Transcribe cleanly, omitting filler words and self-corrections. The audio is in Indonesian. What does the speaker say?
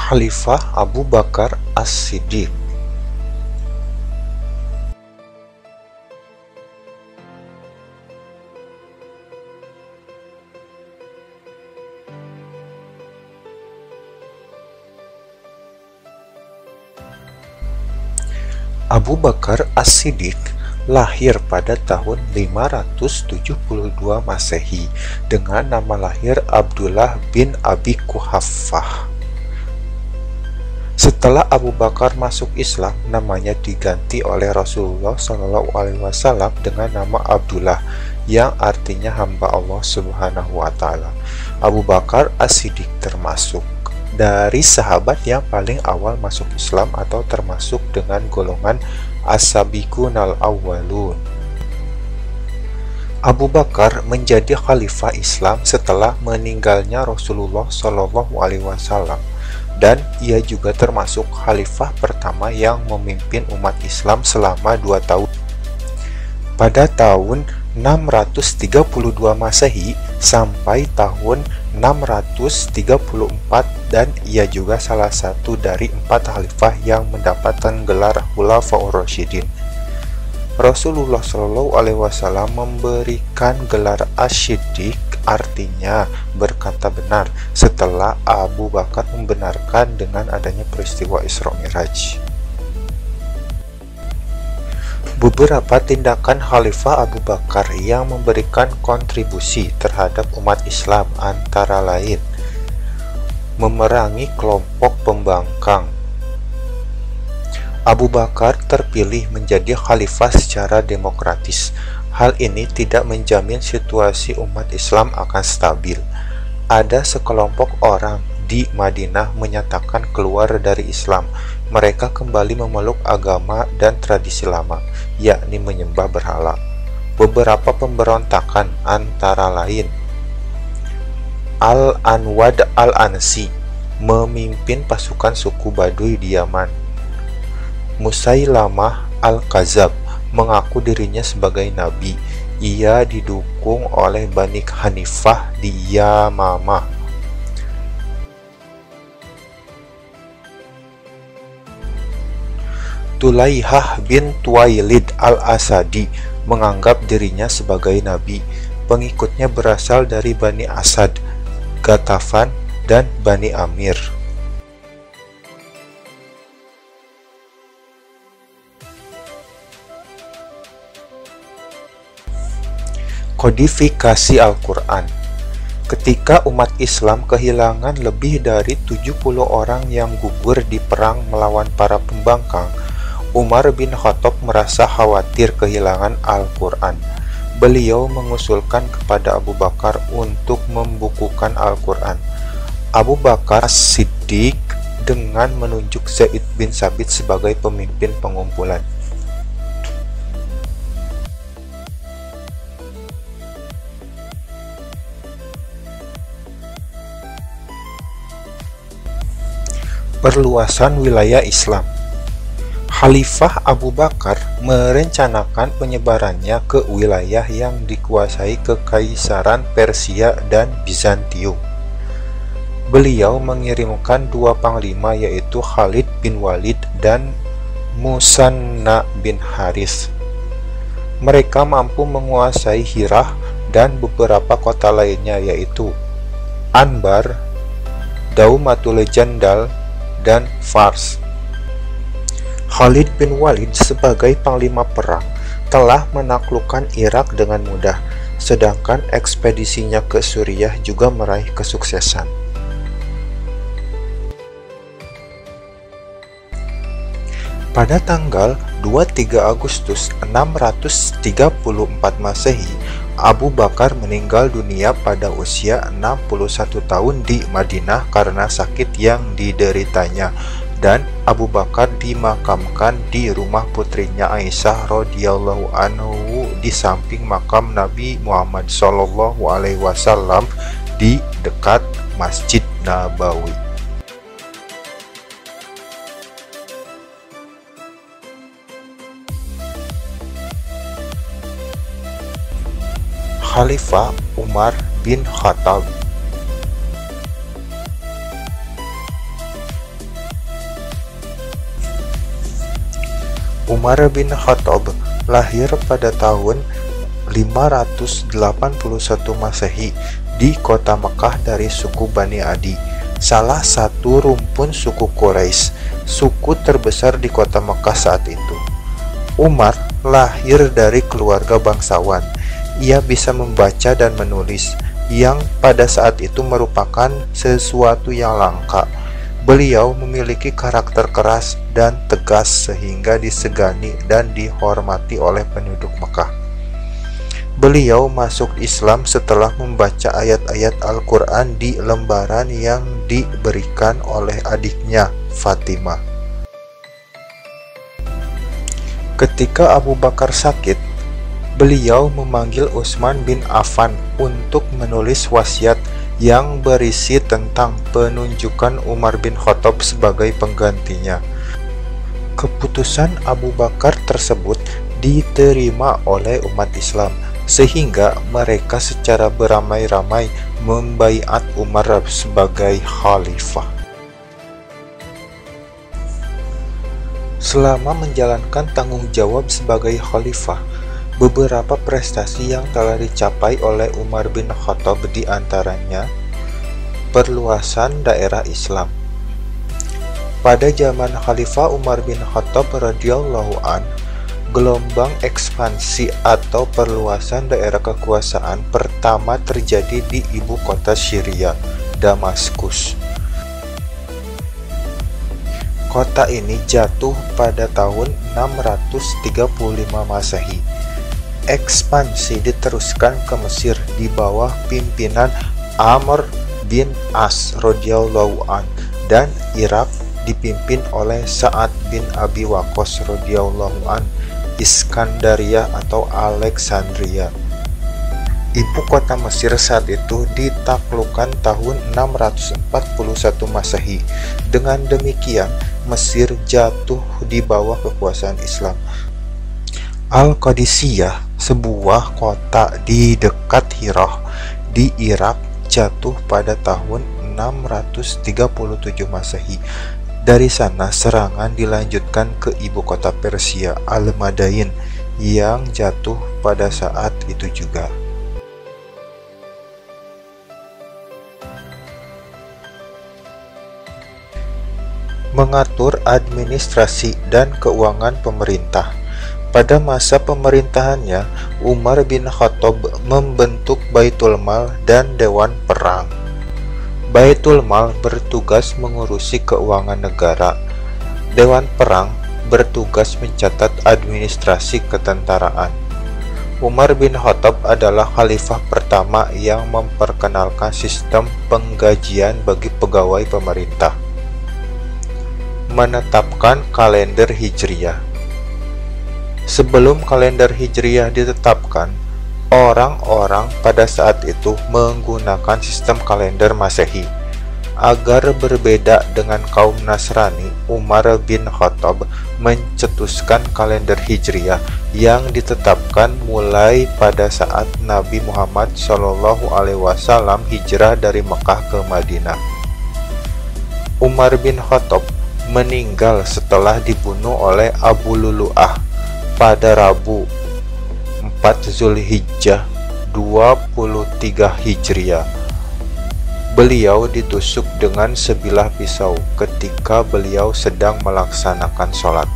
Khalifah Abu Bakar As-Siddiq. Abu Bakar As-Siddiq lahir pada tahun 572 Masehi dengan nama lahir Abdullah bin Abi Quhafah. Setelah Abu Bakar masuk Islam, namanya diganti oleh Rasulullah SAW dengan nama Abdullah, yang artinya hamba Allah Subhanahu wa Ta'ala. Abu Bakar As-Siddiq termasuk dari sahabat yang paling awal masuk Islam atau termasuk dengan golongan as-sabiqunal awwalun. Abu Bakar menjadi khalifah Islam setelah meninggalnya Rasulullah SAW, dan ia juga termasuk khalifah pertama yang memimpin umat Islam selama 2 tahun. Pada tahun 632 Masehi sampai tahun 634, dan ia juga salah satu dari 4 khalifah yang mendapatkan gelar Khulafaur Rasyidin. Rasulullah SAW memberikan gelar As-Siddiq, artinya berkata benar, setelah Abu Bakar membenarkan dengan adanya peristiwa Isra Mi'raj. Beberapa tindakan Khalifah Abu Bakar yang memberikan kontribusi terhadap umat Islam antara lain: memerangi kelompok pembangkang. Abu Bakar terpilih menjadi khalifah secara demokratis. Hal ini tidak menjamin situasi umat Islam akan stabil. Ada sekelompok orang di Madinah menyatakan keluar dari Islam. Mereka kembali memeluk agama dan tradisi lama, yakni menyembah berhala. Beberapa pemberontakan antara lain: Al-Anwad Al-Ansi memimpin pasukan suku Baduy di Yaman. Musailamah Al-Kazab mengaku dirinya sebagai nabi. Ia didukung oleh Bani Hanifah di Yamamah. Tulaihah bin Tuwailid Al-Asadi menganggap dirinya sebagai nabi. Pengikutnya berasal dari Bani Asad, Ghatafan, dan Bani Amir. Kodifikasi Al-Quran. Ketika umat Islam kehilangan lebih dari 70 orang yang gugur di perang melawan para pembangkang, Umar bin Khattab merasa khawatir kehilangan Al-Quran. Beliau mengusulkan kepada Abu Bakar untuk membukukan Al-Quran. Abu Bakar Siddiq dengan menunjuk Zaid bin Sabit sebagai pemimpin pengumpulan. Perluasan wilayah Islam. Khalifah Abu Bakar merencanakan penyebarannya ke wilayah yang dikuasai Kekaisaran Persia dan Bizantium. Beliau mengirimkan 2 panglima, yaitu Khalid bin Walid dan Musanna bin Harith. Mereka mampu menguasai Hirah dan beberapa kota lainnya, yaitu Anbar, Daumatul Jandal, dan Fars. Khalid bin Walid sebagai panglima perang telah menaklukkan Irak dengan mudah, sedangkan ekspedisinya ke Suriah juga meraih kesuksesan. Pada tanggal 23 Agustus 634 Masehi, Abu Bakar meninggal dunia pada usia 61 tahun di Madinah karena sakit yang dideritanya, dan Abu Bakar dimakamkan di rumah putrinya Aisyah radhiyallahu anhu di samping makam Nabi Muhammad SAW di dekat Masjid Nabawi. Khalifah Umar bin Khattab. Umar bin Khattab lahir pada tahun 581 Masehi di kota Mekah dari suku Bani Adi, salah satu rumpun suku Quraisy, suku terbesar di kota Mekah saat itu. Umar lahir dari keluarga bangsawan. Ia bisa membaca dan menulis, yang pada saat itu merupakan sesuatu yang langka. Beliau memiliki karakter keras dan tegas sehingga disegani dan dihormati oleh penduduk Mekah. Beliau masuk Islam setelah membaca ayat-ayat Al-Quran di lembaran yang diberikan oleh adiknya, Fatimah. Ketika Abu Bakar sakit, beliau memanggil Utsman bin Affan untuk menulis wasiat yang berisi tentang penunjukan Umar bin Khattab sebagai penggantinya. Keputusan Abu Bakar tersebut diterima oleh umat Islam, sehingga mereka secara beramai-ramai membaiat Umar sebagai khalifah. Selama menjalankan tanggung jawab sebagai khalifah, beberapa prestasi yang telah dicapai oleh Umar bin Khattab di antaranya perluasan daerah Islam. Pada zaman Khalifah Umar bin Khattab radhiyallahu an, gelombang ekspansi atau perluasan daerah kekuasaan pertama terjadi di ibu kota Syria, Damaskus. Kota ini jatuh pada tahun 635 Masehi. Ekspansi diteruskan ke Mesir di bawah pimpinan Amr bin As radhiyallahu an, dan Irak dipimpin oleh Sa'ad bin Abi Waqqas radhiyallahu an, Iskandaria atau Alexandria. Ibu kota Mesir saat itu ditaklukkan tahun 641 Masehi. Dengan demikian, Mesir jatuh di bawah kekuasaan Islam. Al-Qadisiyah, sebuah kota di dekat Hirah di Irak, jatuh pada tahun 637 Masehi. Dari sana serangan dilanjutkan ke ibu kota Persia, Al-Madain, yang jatuh pada saat itu juga. Mengatur administrasi dan keuangan pemerintah. Pada masa pemerintahannya, Umar bin Khattab membentuk Baitul Mal dan Dewan Perang. Baitul Mal bertugas mengurusi keuangan negara. Dewan Perang bertugas mencatat administrasi ketentaraan. Umar bin Khattab adalah khalifah pertama yang memperkenalkan sistem penggajian bagi pegawai pemerintah. Menetapkan kalender Hijriyah. Sebelum kalender Hijriyah ditetapkan, orang-orang pada saat itu menggunakan sistem kalender Masehi. Agar berbeda dengan kaum Nasrani, Umar bin Khattab mencetuskan kalender Hijriyah yang ditetapkan mulai pada saat Nabi Muhammad SAW hijrah dari Mekah ke Madinah. Umar bin Khattab meninggal setelah dibunuh oleh Abu Lulu'ah pada Rabu 4 Zulhijjah 23 Hijriah. Beliau ditusuk dengan sebilah pisau ketika beliau sedang melaksanakan sholat.